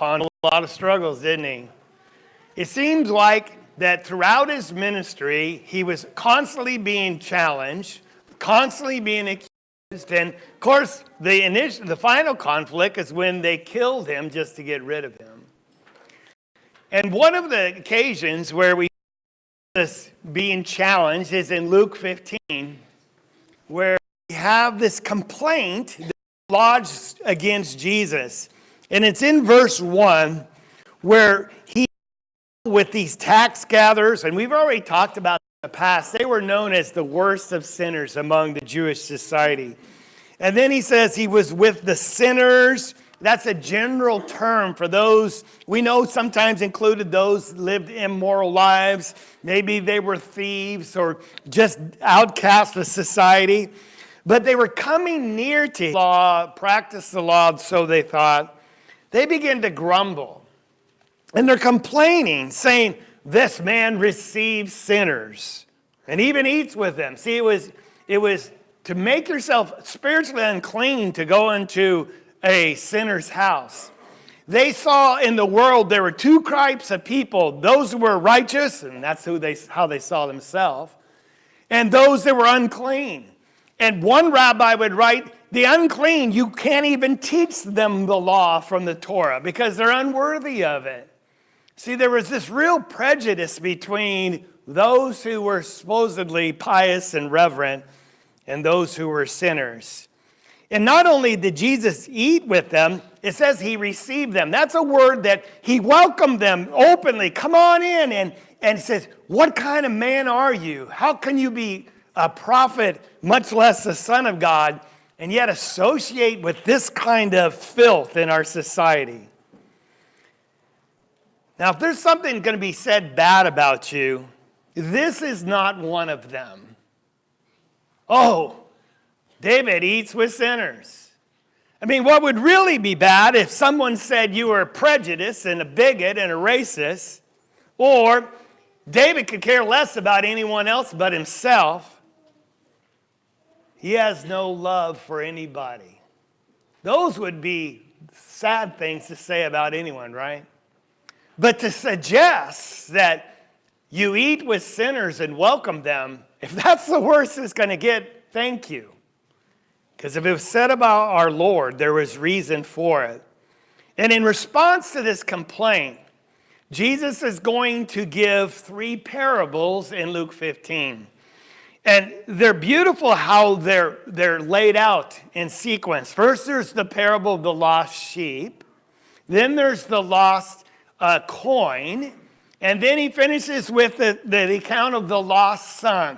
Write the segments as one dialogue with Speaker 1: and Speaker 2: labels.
Speaker 1: a lot of struggles, didn't he? It seems like that throughout his ministry, he was constantly being challenged, constantly being accused, and of course, the final conflict is when they killed him just to get rid of him. And one of the occasions where we see this being challenged is in Luke 15, where we have this complaint lodged against Jesus. And it's in verse 1 where he with these tax gatherers, and we've already talked about in the past, they were known as the worst of sinners among the Jewish society. And then he says he was with the sinners. That's a general term for those, we know sometimes included those lived immoral lives. Maybe they were thieves or just outcasts of society. But they were coming near to law, practice the law, so they thought. They began to grumble. And they're complaining, saying, this man receives sinners and even eats with them. See, it was to make yourself spiritually unclean to go into a sinner's house. They saw in the world there were two types of people, those who were righteous, and that's how they saw themselves, and those that were unclean. And one rabbi would write, the unclean, you can't even teach them the law from the Torah because they're unworthy of it. See, there was this real prejudice between those who were supposedly pious and reverent and those who were sinners. And not only did Jesus eat with them, it says he received them. That's a word that he welcomed them openly. Come on in. And says, what kind of man are you? How can you be a prophet, much less the Son of God, and yet associate with this kind of filth in our society? Now, if there's something going to be said bad about you, this is not one of them. Oh, David eats with sinners. I mean, what would really be bad if someone said you were prejudiced and a bigot and a racist, or David could care less about anyone else but himself. He has no love for anybody. Those would be sad things to say about anyone, right? But to suggest that you eat with sinners and welcome them, if that's the worst it's going to get, thank you. Because if it was said about our Lord, there was reason for it. And in response to this complaint, Jesus is going to give 3 parables in Luke 15. And they're beautiful how they're laid out in sequence. First, there's the parable of the lost sheep. Then there's the lost coin. And then he finishes with the account of the lost son.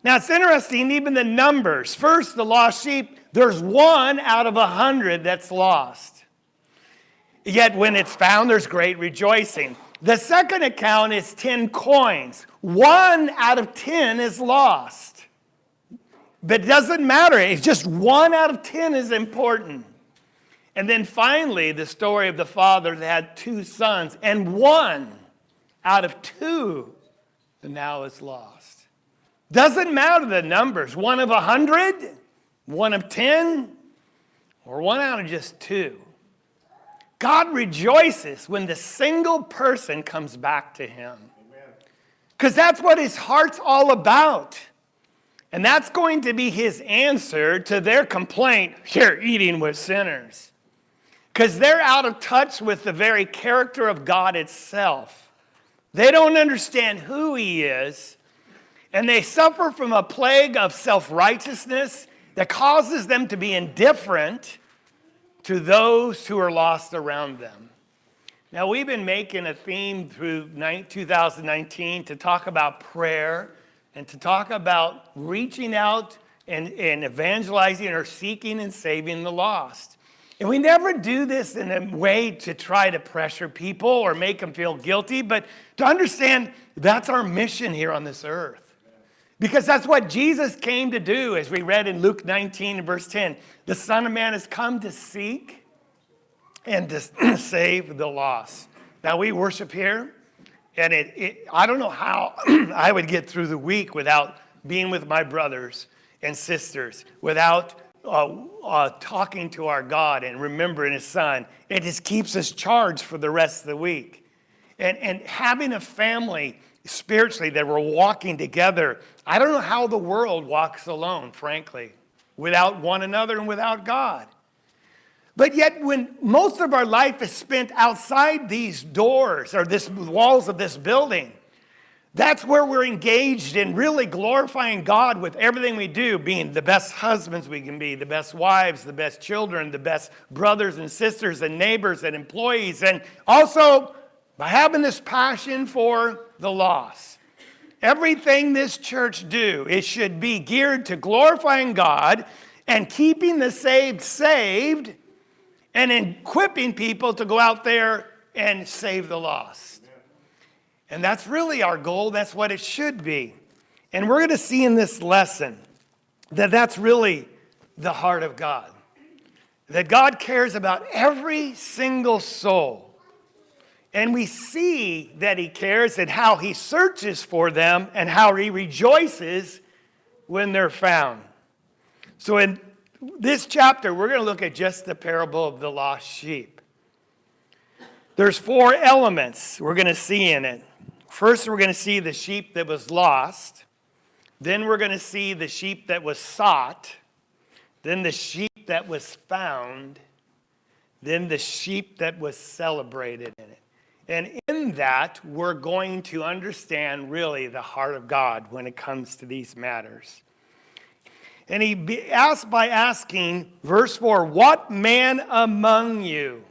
Speaker 1: Now, it's interesting, even the numbers. First, the lost sheep, there's 1 out of 100 that's lost. Yet when it's found, there's great rejoicing. The second account is 10 coins. 1 out of 10 is lost. But it doesn't matter. It's just 1 out of 10 is important. And then finally, the story of the father that had 2 sons, and 1 out of 2 now is lost. Doesn't matter the numbers. 1 of 100, 1 of 10, or 1 out of just 2. God rejoices when the single person comes back to him. Because that's what his heart's all about. And that's going to be his answer to their complaint, you're eating with sinners. Because they're out of touch with the very character of God itself. They don't understand who he is. And they suffer from a plague of self-righteousness that causes them to be indifferent to those who are lost around them. Now, we've been making a theme through 2019 to talk about prayer and to talk about reaching out and evangelizing or seeking and saving the lost. And we never do this in a way to try to pressure people or make them feel guilty, but to understand that's our mission here on this earth. Because that's what Jesus came to do, as we read in Luke 19 and verse 10. The Son of Man has come to seek and to save the lost. Now, we worship here, and I don't know how I would get through the week without being with my brothers and sisters, without talking to our God and remembering his son. It just keeps us charged for the rest of the week. And having a family spiritually that we're walking together. I don't know how the world walks alone, frankly, without one another and without God. But yet when most of our life is spent outside these doors or this walls of this building, that's where we're engaged in really glorifying God with everything we do, being the best husbands we can be, the best wives, the best children, the best brothers and sisters and neighbors and employees, and also by having this passion for the lost. Everything this church do, it should be geared to glorifying God and keeping the saved saved and equipping people to go out there and save the lost. And that's really our goal. That's what it should be. And we're going to see in this lesson that that's really the heart of God. That God cares about every single soul. And we see that he cares and how he searches for them and how he rejoices when they're found. So in this chapter, we're going to look at just the parable of the lost sheep. There's 4 elements we're going to see in it. First, we're going to see the sheep that was lost. Then we're going to see the sheep that was sought. Then the sheep that was found. Then the sheep that was celebrated in it. And in that, we're going to understand really the heart of God when it comes to these matters. And he asked by asking, verse 4, what man among you?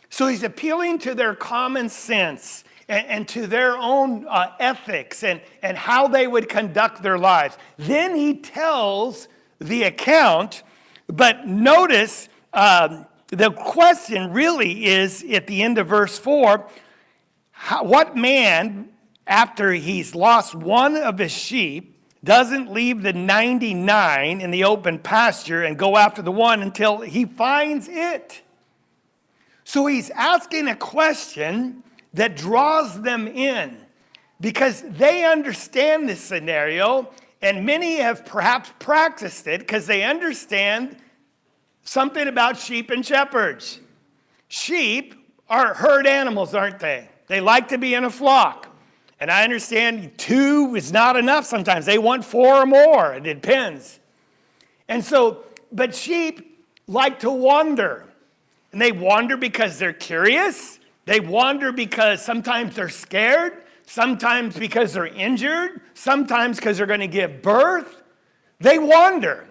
Speaker 1: So he's appealing to their common sense and to their own ethics and how they would conduct their lives. Then he tells the account, but notice the question really is at the end of verse 4, what man, after he's lost one of his sheep, doesn't leave the 99 in the open pasture and go after the one until he finds it? So he's asking a question that draws them in because they understand this scenario, and many have perhaps practiced it because they understand something about sheep and shepherds. Sheep are herd animals, aren't they? They like to be in a flock. And I understand 2 is not enough sometimes. They want 4 or more. It depends. And so, but sheep like to wander. And they wander because they're curious. They wander because sometimes they're scared. Sometimes because they're injured. Sometimes because they're going to give birth. They wander.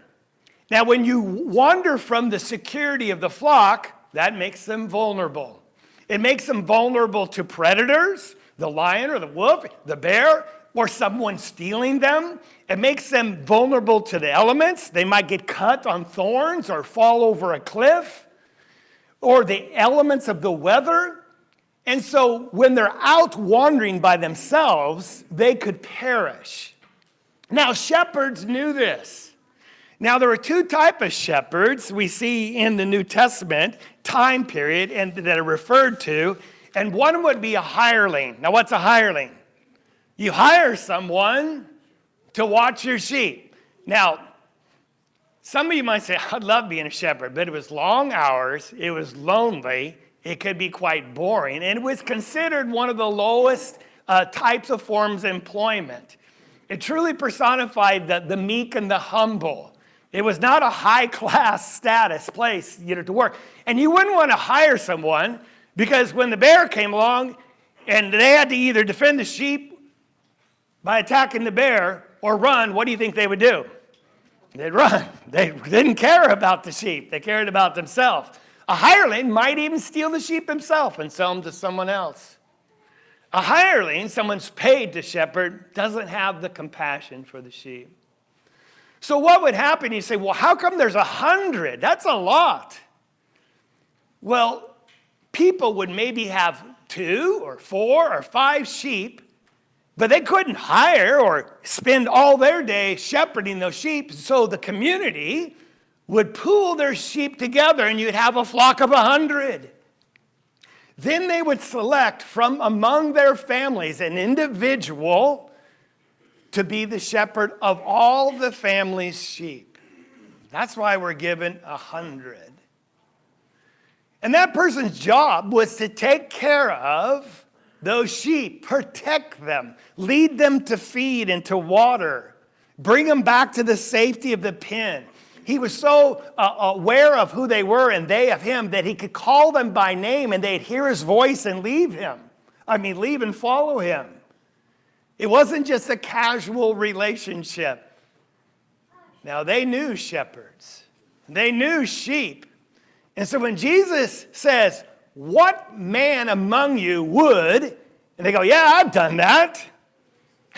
Speaker 1: Now, when you wander from the security of the flock, that makes them vulnerable. It makes them vulnerable to predators, the lion or the wolf, the bear, or someone stealing them. It makes them vulnerable to the elements. They might get cut on thorns or fall over a cliff, or the elements of the weather. And so when they're out wandering by themselves, they could perish. Now, shepherds knew this. Now, there are 2 types of shepherds we see in the New Testament time period and that are referred to. And one would be a hireling. Now, what's a hireling? You hire someone to watch your sheep. Now, some of you might say, I'd love being a shepherd, but it was long hours, it was lonely, it could be quite boring, and it was considered one of the lowest types of forms of employment. It truly personified the meek and the humble. It was not a high-class status place, to work. And you wouldn't want to hire someone because when the bear came along and they had to either defend the sheep by attacking the bear or run, what do you think they would do? They'd run. They didn't care about the sheep. They cared about themselves. A hireling might even steal the sheep himself and sell them to someone else. A hireling, someone's paid to shepherd, doesn't have the compassion for the sheep. So what would happen? You say, well, how come there's 100? That's a lot. Well, people would maybe have 2 or 4 or 5 sheep, but they couldn't hire or spend all their day shepherding those sheep. So the community would pool their sheep together and you'd have a flock of 100. Then they would select from among their families an individual to be the shepherd of all the family's sheep. That's why we're given 100. And that person's job was to take care of those sheep, protect them, lead them to feed and to water, bring them back to the safety of the pen. He was so aware of who they were and they of him that he could call them by name and they'd hear his voice and leave and follow him. It wasn't just a casual relationship. Now, they knew shepherds. They knew sheep. And so when Jesus says, what man among you would, and they go, yeah, I've done that.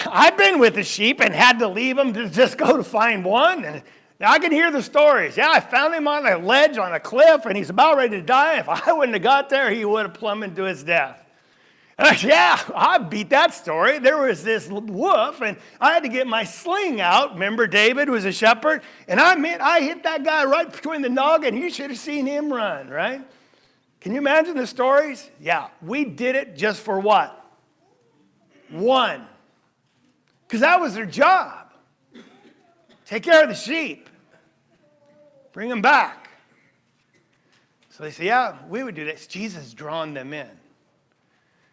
Speaker 1: I've been with the sheep and had to leave them to just go to find one. And now I can hear the stories. Yeah, I found him on a ledge on a cliff and he's about ready to die. If I wouldn't have got there, he would have plummeted to his death. And I said, yeah, I beat that story. There was this wolf, and I had to get my sling out. Remember, David was a shepherd? And I hit that guy right between the noggin. You should have seen him run, right? Can you imagine the stories? Yeah, we did it just for what? One. Because that was their job. Take care of the sheep. Bring them back. So they say, yeah, we would do this. Jesus drawn them in.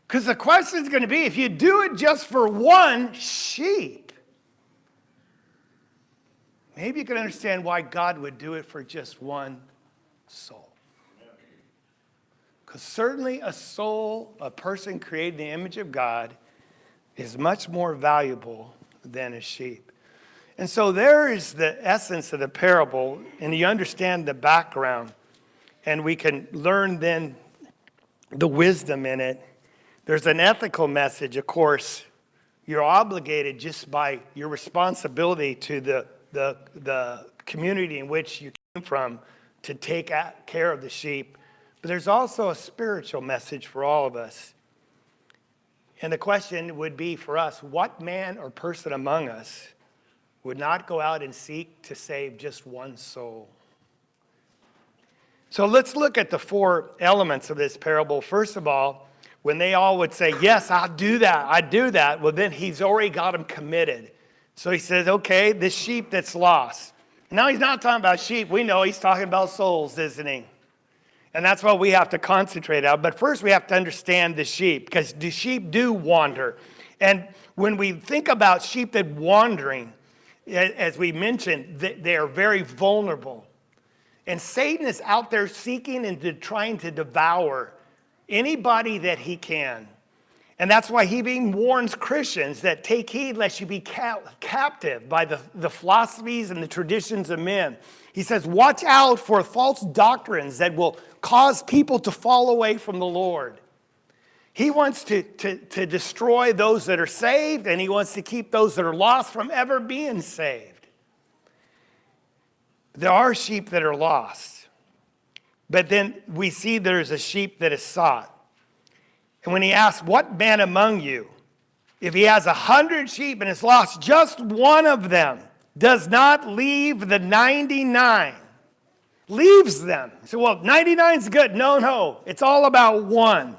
Speaker 1: Because the question is going to be, if you do it just for one sheep, maybe you can understand why God would do it for just one soul. Because certainly a soul, a person created in the image of God, is much more valuable than a sheep. And so there is the essence of the parable, and you understand the background, and we can learn then the wisdom in it. There's an ethical message, of course. You're obligated just by your responsibility to the community in which you came from to take care of the sheep. But there's also a spiritual message for all of us. And the question would be for us, what man or person among us would not go out and seek to save just one soul? So let's look at the four elements of this parable. First of all, when they all would say, yes, I'll do that, well, then he's already got them committed. So he says, okay, this sheep that's lost. Now he's not talking about sheep. We know he's talking about souls, isn't he? And that's what we have to concentrate on. But first we have to understand the sheep, because the sheep do wander. And when we think about sheep that wandering, as we mentioned, they are very vulnerable. And Satan is out there seeking and trying to devour anybody that he can. And that's why he even warns Christians that take heed lest you be captive by the philosophies and the traditions of men. He says, watch out for false doctrines that will cause people to fall away from the Lord. He wants to destroy those that are saved, and he wants to keep those that are lost from ever being saved. There are sheep that are lost. But then we see there's a sheep that is sought. And when he asks, what man among you, if he has 100 sheep and has lost just one of them, does not leave the 99, leaves them. So, well, 99 is good. No, it's all about one.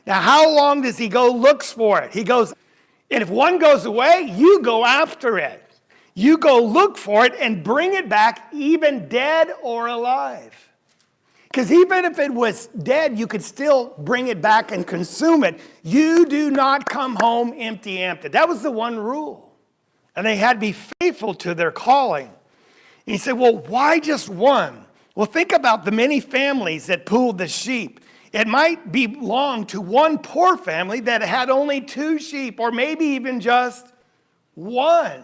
Speaker 1: Now, how long does he go looks for it? He goes, and if one goes away, you go after it. You go look for it and bring it back, even dead or alive. Because even if it was dead, you could still bring it back and consume it. You do not come home empty-handed. That was the one rule. And they had to be faithful to their calling. And he said, well, why just one? Well, think about the many families that pooled the sheep. It might belong to one poor family that had only 2 sheep, or maybe even just one.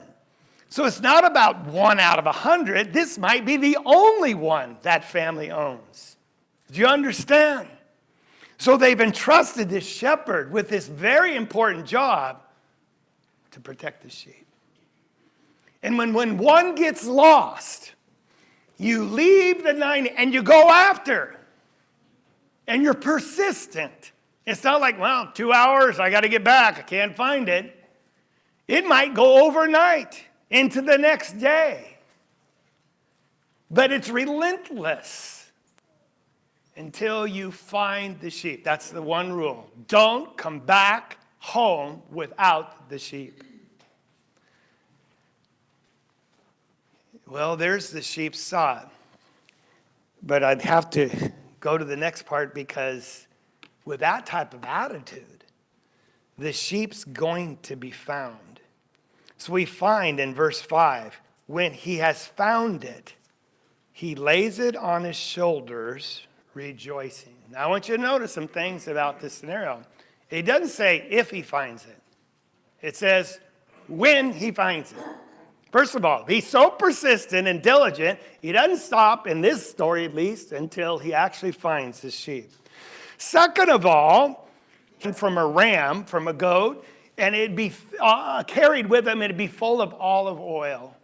Speaker 1: So it's not about 1 out of 100. This might be the only one that family owns. Do you understand? So they've entrusted this shepherd with this very important job to protect the sheep. And when one gets lost, you leave the 90 and you go after. And you're persistent. It's not like, well, 2 hours, I got to get back. I can't find it. It might go overnight into the next day. But it's relentless until you find the sheep. That's the one rule. Don't come back home without the sheep. Well, there's the sheep sought. But I'd have to go to the next part because with that type of attitude, the sheep's going to be found. So we find in verse 5, when he has found it, he lays it on his shoulders, rejoicing. Now I want you to notice some things about this scenario. It doesn't say if he finds it. It says when he finds it. First of all, he's so persistent and diligent, he doesn't stop, in this story at least, until he actually finds his sheep. Second of all, from a ram, from a goat, and it'd be carried with him, it'd be full of olive oil.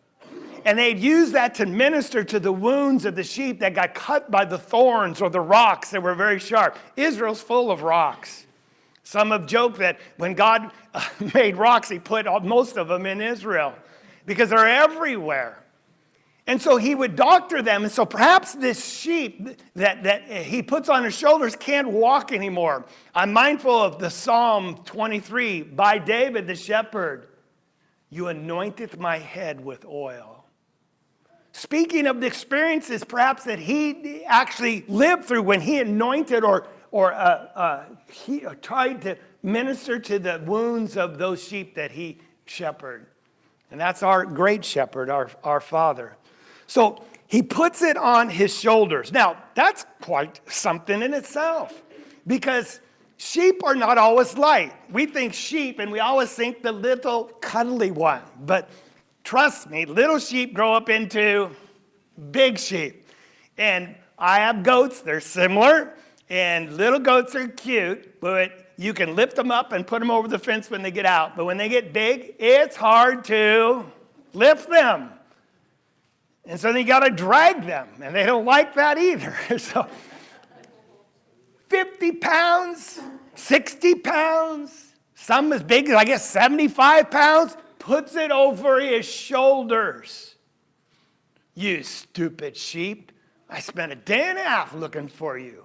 Speaker 1: And they'd use that to minister to the wounds of the sheep that got cut by the thorns or the rocks that were very sharp. Israel's full of rocks. Some have joked that when God made rocks, he put most of them in Israel because they're everywhere. And so he would doctor them. And so perhaps this sheep that he puts on his shoulders can't walk anymore. I'm mindful of the Psalm 23 by David the shepherd. You anointeth my head with oil. Speaking of the experiences perhaps that he actually lived through when he anointed or he tried to minister to the wounds of those sheep that he shepherded. And that's our great shepherd, our Father. So he puts it on his shoulders. Now, that's quite something in itself because sheep are not always light. We think sheep and we always think the little cuddly one. But trust me, little sheep grow up into big sheep. And I have goats, they're similar. And little goats are cute, but you can lift them up and put them over the fence when they get out. But when they get big, it's hard to lift them. And so then you got to drag them, and they don't like that either. So 50 pounds, 60 pounds, some as big as, I guess, 75 pounds, puts it over his shoulders. You stupid sheep. I spent a day and a half looking for you.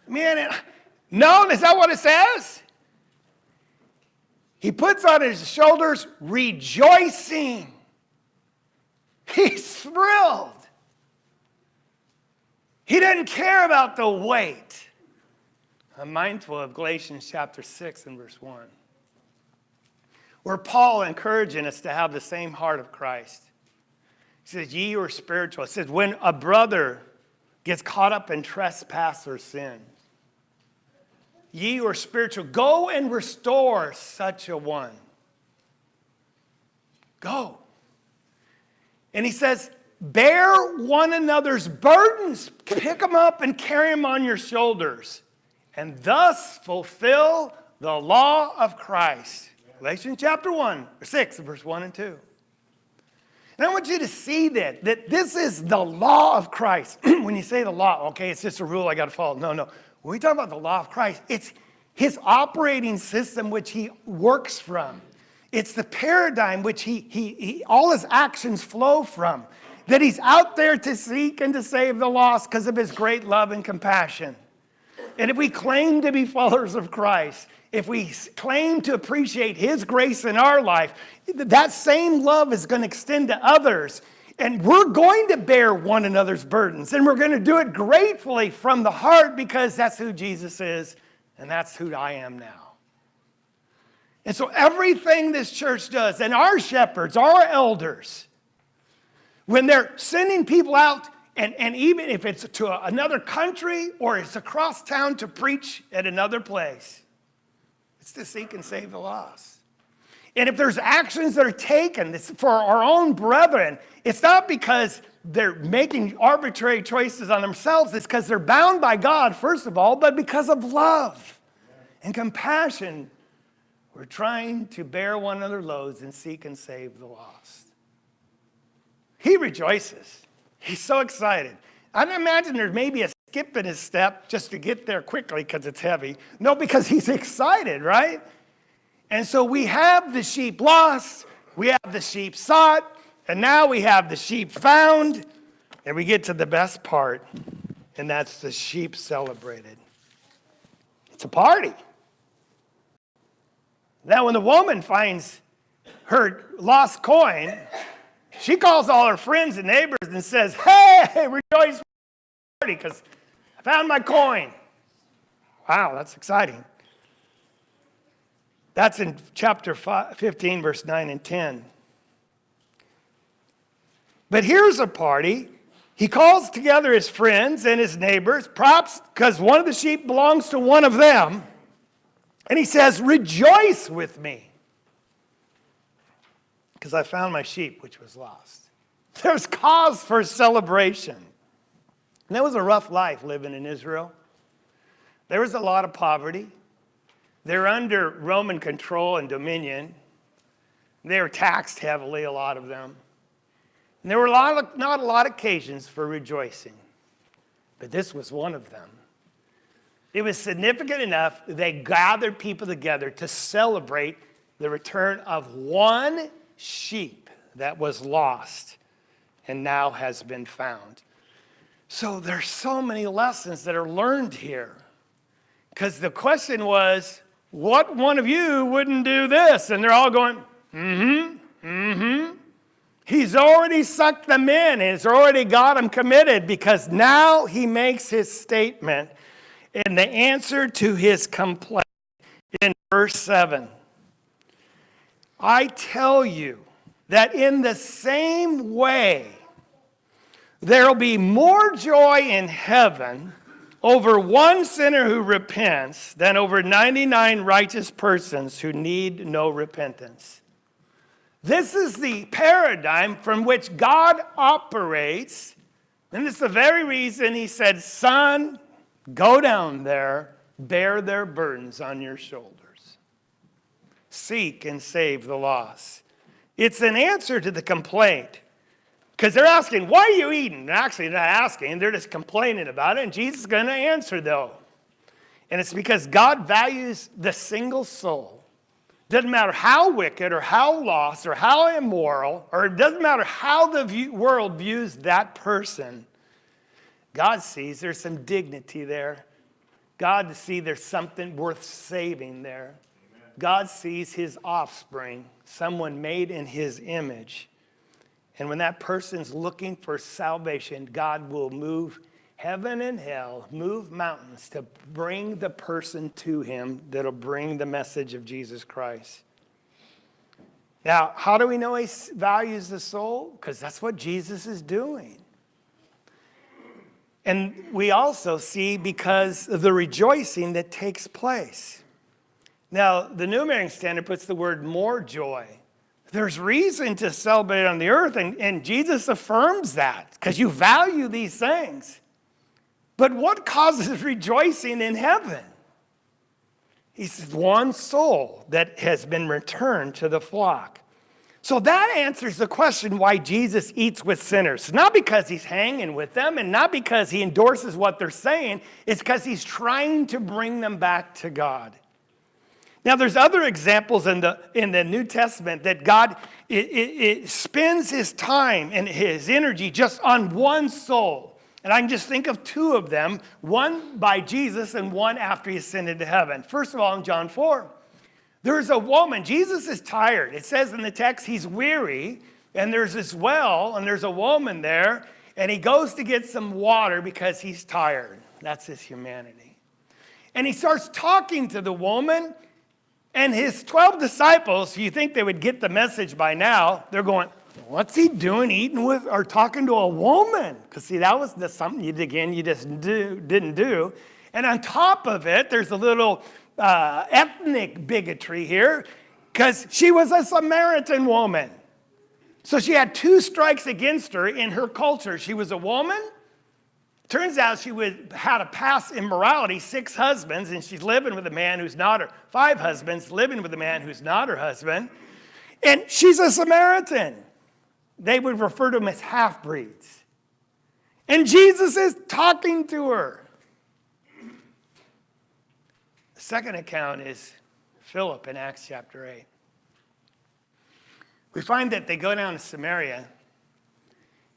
Speaker 1: Man, no, is that what it says? He puts on his shoulders rejoicing. He's thrilled. He doesn't care about the weight. I'm mindful of Galatians chapter 6 and verse 1, where Paul encouraging us to have the same heart of Christ. He says, ye are spiritual. It says, when a brother gets caught up in trespass or sin, ye are spiritual. Go and restore such a one. Go. And he says, bear one another's burdens. Pick them up and carry them on your shoulders. And thus fulfill the law of Christ. Galatians chapter 6, verse 1 and 2. And I want you to see that this is the law of Christ. When you say the law, okay, it's just a rule I got to follow. No. When we talk about the law of Christ, it's his operating system which he works from. It's the paradigm which he all his actions flow from. That he's out there to seek and to save the lost because of his great love and compassion. And if we claim to be followers of Christ, if we claim to appreciate his grace in our life, that same love is going to extend to others. And we're going to bear one another's burdens. And we're going to do it gratefully from the heart because that's who Jesus is and that's who I am now. And so everything this church does, and our shepherds, our elders, when they're sending people out, and even if it's to another country or it's across town to preach at another place, it's to seek and save the lost. And if there's actions that are taken for our own brethren, it's not because they're making arbitrary choices on themselves. It's because they're bound by God, first of all, but because of love and compassion. We're trying to bear one another's loads and seek and save the lost. He rejoices. He's so excited. I imagine there's maybe a skip in his step just to get there quickly because it's heavy. No, because he's excited, right? And so we have the sheep lost, we have the sheep sought, and now we have the sheep found, and we get to the best part, and that's the sheep celebrated. It's a party. Now when the woman finds her lost coin, she calls all her friends and neighbors and says, hey, rejoice because I found my coin. Wow, that's exciting. That's in chapter 15, verse 9 and 10. But here's a party. He calls together his friends and his neighbors, perhaps because one of the sheep belongs to one of them. And he says, rejoice with me, because I found my sheep which was lost. There's cause for celebration. And that was a rough life living in Israel. There was a lot of poverty. They were under Roman control and dominion. They were taxed heavily, a lot of them. And there were not a lot of occasions for rejoicing. But this was one of them. It was significant enough that they gathered people together to celebrate the return of one sheep that was lost and now has been found. So there's so many lessons that are learned here. Because the question was, what one of you wouldn't do this? And they're all going, He's already sucked them in. He's already got them committed, because now he makes his statement in the answer to his complaint in verse 7. I tell you that in the same way, there will be more joy in heaven over one sinner who repents than over 99 righteous persons who need no repentance. This is the paradigm from which God operates. And it's the very reason he said, son, go down there, bear their burdens on your shoulders. Seek and save the lost. It's an answer to the complaint. Because they're asking, why are you eating? Actually, they're not asking. They're just complaining about it. And Jesus is going to answer, though. And it's because God values the single soul. Doesn't matter how wicked or how lost or how immoral, or it doesn't matter how the world views that person. God sees there's some dignity there. God sees there's something worth saving there. Amen. God sees his offspring, someone made in his image. And when that person's looking for salvation, God will move heaven and hell, move mountains to bring the person to him that'll bring the message of Jesus Christ. Now, how do we know he values the soul? Because that's what Jesus is doing. And we also see because of the rejoicing that takes place. Now, the New American Standard puts the word more joy. There's reason to celebrate on the earth, and Jesus affirms that because you value these things. But what causes rejoicing in heaven? He says, one soul that has been returned to the flock. So that answers the question why Jesus eats with sinners. Not because he's hanging with them and not because he endorses what they're saying. It's because he's trying to bring them back to God. Now, there's other examples in the New Testament that God it spends his time and his energy just on one soul. And I can just think of two of them, one by Jesus and one after he ascended to heaven. First of all, in John 4, there's a woman. Jesus is tired. It says in the text he's weary, and there's this well, and there's a woman there, and he goes to get some water because he's tired. That's his humanity. And he starts talking to the woman. And his 12 disciples, you think they would get the message by now, they're going, what's he doing eating with or talking to a woman? Because see, that was something you just didn't do. And on top of it, there's a little ethnic bigotry here because she was a Samaritan woman. So she had two strikes against her in her culture. She was a woman. Turns out she had a past immorality, 6 husbands, and she's living with a man who's not her, 5 husbands, living with a man who's not her husband. And she's a Samaritan. They would refer to them as half-breeds. And Jesus is talking to her. The second account is Philip in Acts chapter 8. We find that they go down to Samaria.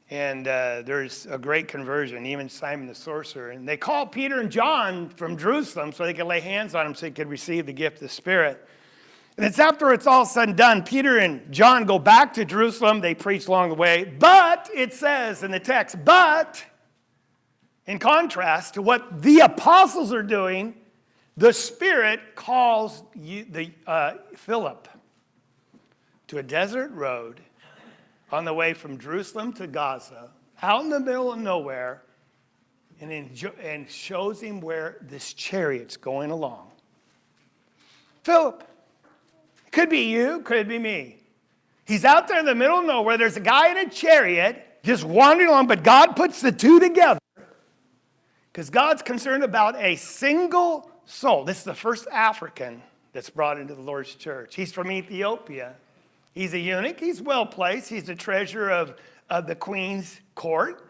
Speaker 1: And there's a great conversion, even Simon the sorcerer. And they call Peter and John from Jerusalem so they could lay hands on him so he could receive the gift of the Spirit. And it's after it's all said and done, Peter and John go back to Jerusalem. They preach along the way. But it says in the text, but in contrast to what the apostles are doing, the Spirit calls Philip to a desert road on the way from Jerusalem to Gaza, out in the middle of nowhere, and shows him where this chariot's going along. Philip. Could be you, could be me. He's out there in the middle of nowhere. There's a guy in a chariot just wandering along, but God puts the two together because God's concerned about a single soul. This is the first African that's brought into the Lord's church. He's from Ethiopia. He's a eunuch. He's well placed. He's the treasurer of the queen's court.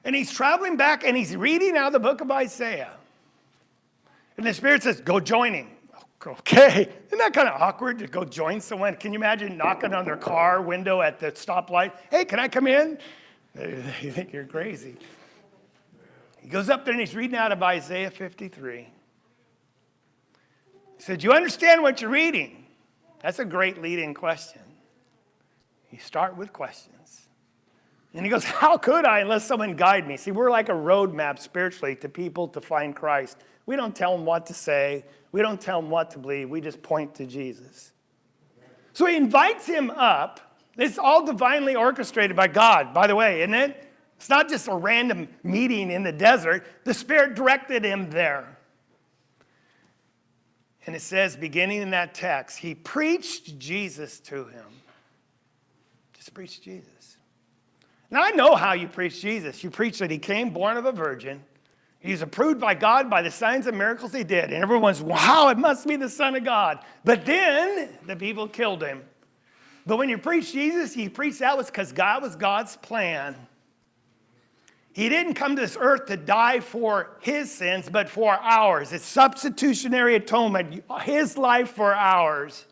Speaker 1: And he's traveling back and he's reading out of the book of Isaiah. And the Spirit says, go join him. Okay, isn't that kind of awkward to go join someone? Can you imagine knocking on their car window at the stoplight? Hey, can I come in? They think you're crazy. He goes up there and he's reading out of Isaiah 53. He said, do you understand what you're reading? That's a great lead-in question. You start with questions. And he goes, how could I unless someone guide me? See, we're like a roadmap spiritually to people to find Christ. We don't tell them what to say. We don't tell them what to believe. We just point to Jesus. So he invites him up. It's all divinely orchestrated by God, by the way, isn't it? It's not just a random meeting in the desert. The Spirit directed him there. And it says, beginning in that text, he preached Jesus to him. Just preached Jesus. Now, I know how you preach Jesus. You preach that he came born of a virgin. He's approved by God by the signs and miracles he did. And everyone's, wow, it must be the Son of God. But then the people killed him. But when you preach Jesus, you preach that was because God was God's plan. He didn't come to this earth to die for his sins, but for ours. It's substitutionary atonement, his life for ours.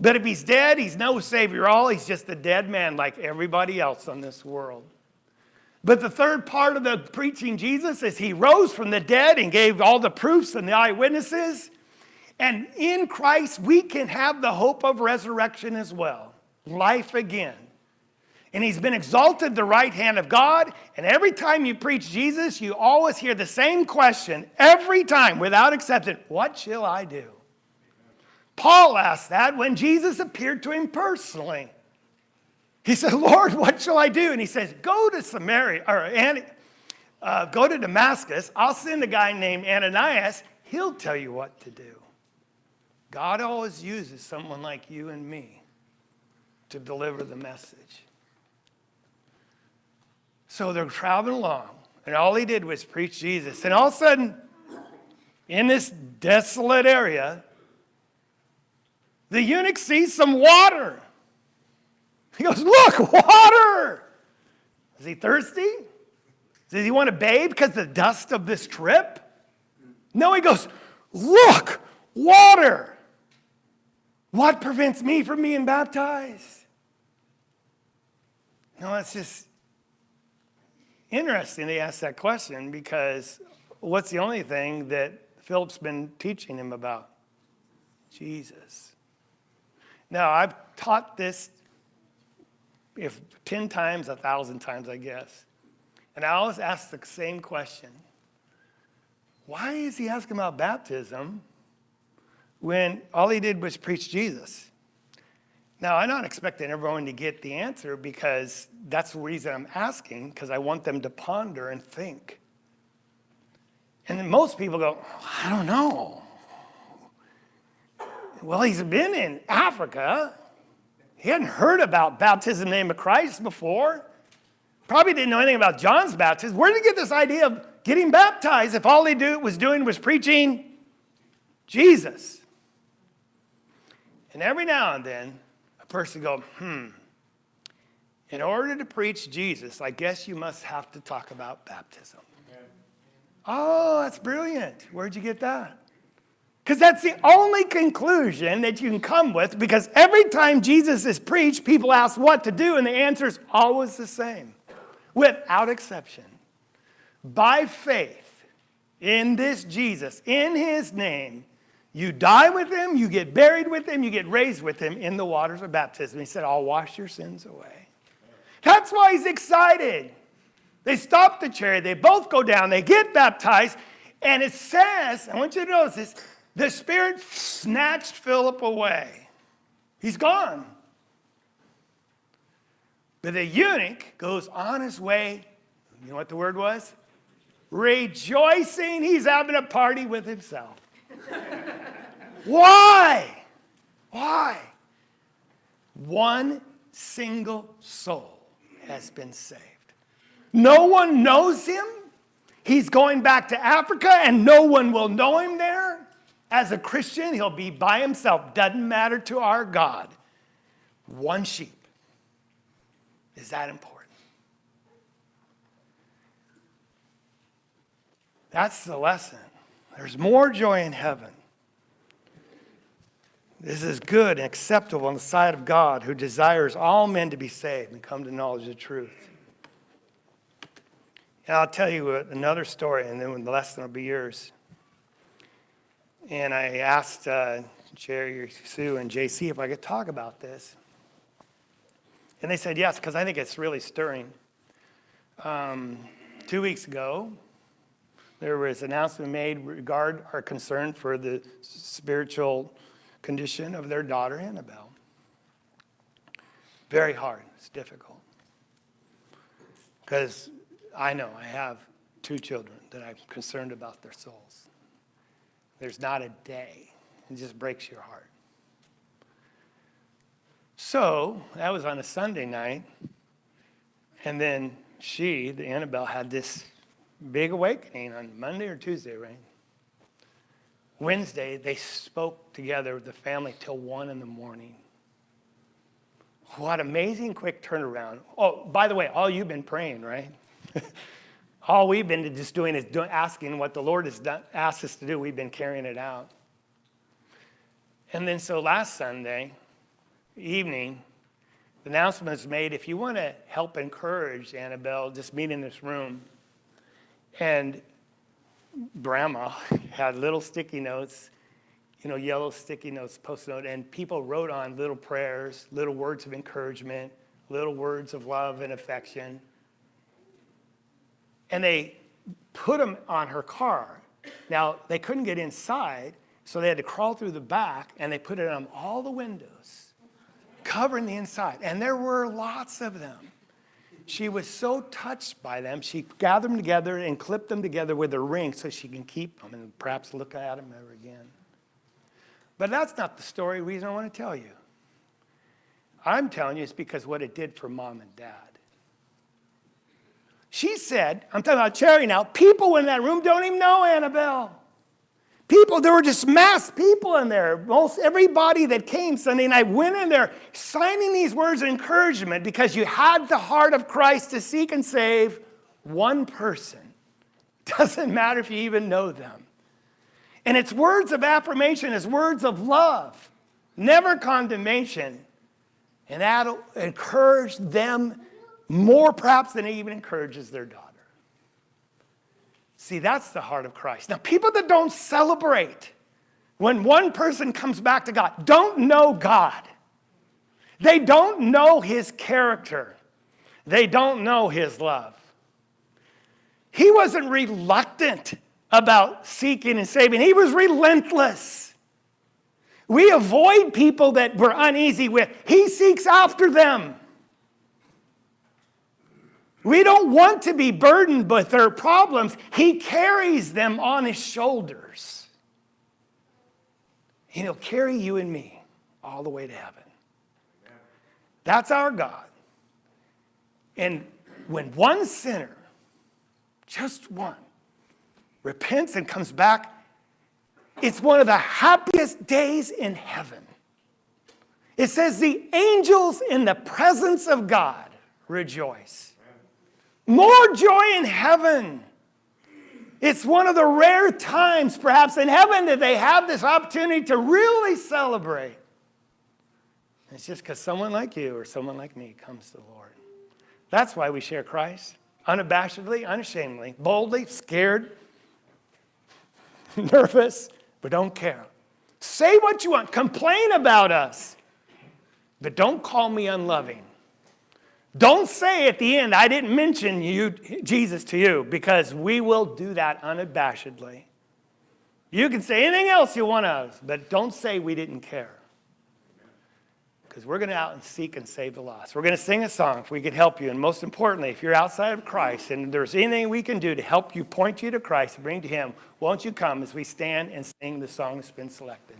Speaker 1: But if he's dead, he's no Savior at all. He's just a dead man like everybody else on this world. But the third part of the preaching Jesus is he rose from the dead and gave all the proofs and the eyewitnesses. And in Christ, we can have the hope of resurrection as well. Life again. And he's been exalted at the right hand of God. And every time you preach Jesus, you always hear the same question. Every time, without exception, what shall I do? Paul asked that when Jesus appeared to him personally. He said, Lord, what shall I do? And he says, go to Samaria, or go to Damascus. I'll send a guy named Ananias. He'll tell you what to do. God always uses someone like you and me to deliver the message. So they're traveling along, and all he did was preach Jesus. And all of a sudden, in this desolate area, the eunuch sees some water. He goes, look, water! Is he thirsty? Does he want to bathe because of the dust of this trip? No, he goes, look, water! What prevents me from being baptized? No, it's just interesting they ask that question because what's the only thing that Philip's been teaching him about? Jesus. Now, I've taught this if 10 times, 1,000 times, I guess. And I always ask the same question. Why is he asking about baptism when all he did was preach Jesus? Now, I'm not expecting everyone to get the answer because that's the reason I'm asking, because I want them to ponder and think. And then most people go, I don't know. Well, he's been in Africa. He hadn't heard about baptism in the name of Christ before. Probably didn't know anything about John's baptism. Where did he get this idea of getting baptized if all he was doing was preaching Jesus? And every now and then, a person goes, in order to preach Jesus, I guess you must have to talk about baptism. Yeah. Oh, that's brilliant. Where'd you get that? Because that's the only conclusion that you can come with, because every time Jesus is preached, people ask what to do, and the answer is always the same, without exception. By faith in this Jesus, in his name, You die with him, you get buried with him, you get raised with him in the waters of baptism. He said, I'll wash your sins away. That's why he's excited. They stop the chariot, they both go down, they get baptized, and it says, I want you to notice this, the Spirit snatched Philip away. He's gone. But the eunuch goes on his way. You know what the word was? Rejoicing. He's having a party with himself. Why? Why? One single soul has been saved. No one knows him. He's going back to Africa and no one will know him there. As a Christian, he'll be by himself. Doesn't matter to our God. One sheep. Is that important? That's the lesson. There's more joy in heaven. This is good and acceptable in the sight of God, who desires all men to be saved and come to knowledge of the truth. And I'll tell you another story, and then the lesson will be yours. And I asked Jerry, Sue, and JC if I could talk about this. And they said yes, because I think it's really stirring. 2 weeks ago, there was an announcement made regarding our concern for the spiritual condition of their daughter, Annabelle. Very hard. It's difficult. Because I know I have 2 children that I'm concerned about their souls. There's not a day. It just breaks your heart. So that was on a Sunday night. And then Annabelle, had this big awakening on Monday or Tuesday, right? Wednesday, they spoke together with the family till 1 in the morning. What amazing quick turnaround. Oh, by the way, all you've been praying, right? All we've been just doing is asking what the Lord has asked us to do. We've been carrying it out. And then so last Sunday evening, the announcement was made, if you want to help encourage Annabelle, just meet in this room. And Grandma had little sticky notes, yellow sticky notes, post-it note, and people wrote on little prayers, little words of encouragement, little words of love and affection. And they put them on her car. Now, they couldn't get inside, so they had to crawl through the back, and they put it on all the windows, covering the inside. And there were lots of them. She was so touched by them, she gathered them together and clipped them together with a ring so she can keep them and perhaps look at them ever again. But that's not the reason I want to tell you. I'm telling you it's because what it did for Mom and Dad. She said, I'm talking about Cherry now, people in that room don't even know Annabelle. There were just mass people in there. Most everybody that came Sunday night went in there signing these words of encouragement because you had the heart of Christ to seek and save one person. Doesn't matter if you even know them. And it's words of affirmation, it's words of love, never condemnation. And that'll encourage them more perhaps than it even encourages their daughter. See, that's the heart of Christ. Now, people that don't celebrate when one person comes back to God don't know God. They don't know his character. They don't know his love. He wasn't reluctant about seeking and saving. He was relentless. We avoid people that we're uneasy with. He seeks after them. We don't want to be burdened with their problems. He carries them on his shoulders. And he'll carry you and me all the way to heaven. That's our God. And when one sinner, just one, repents and comes back, it's one of the happiest days in heaven. It says the angels in the presence of God rejoice. More joy in heaven. It's one of the rare times, perhaps, in heaven that they have this opportunity to really celebrate. It's just because someone like you or someone like me comes to the Lord. That's why we share Christ, unabashedly, unashamedly, boldly, scared, nervous, but don't care. Say what you want. Complain about us. But don't call me unloving. Don't say at the end, I didn't mention you, Jesus to you, because we will do that unabashedly. You can say anything else you want of us, but don't say we didn't care. Because we're going to out and seek and save the lost. We're going to sing a song if we could help you. And most importantly, if you're outside of Christ and there's anything we can do to help you, point you to Christ, and bring to him, won't you come as we stand and sing the song that's been selected?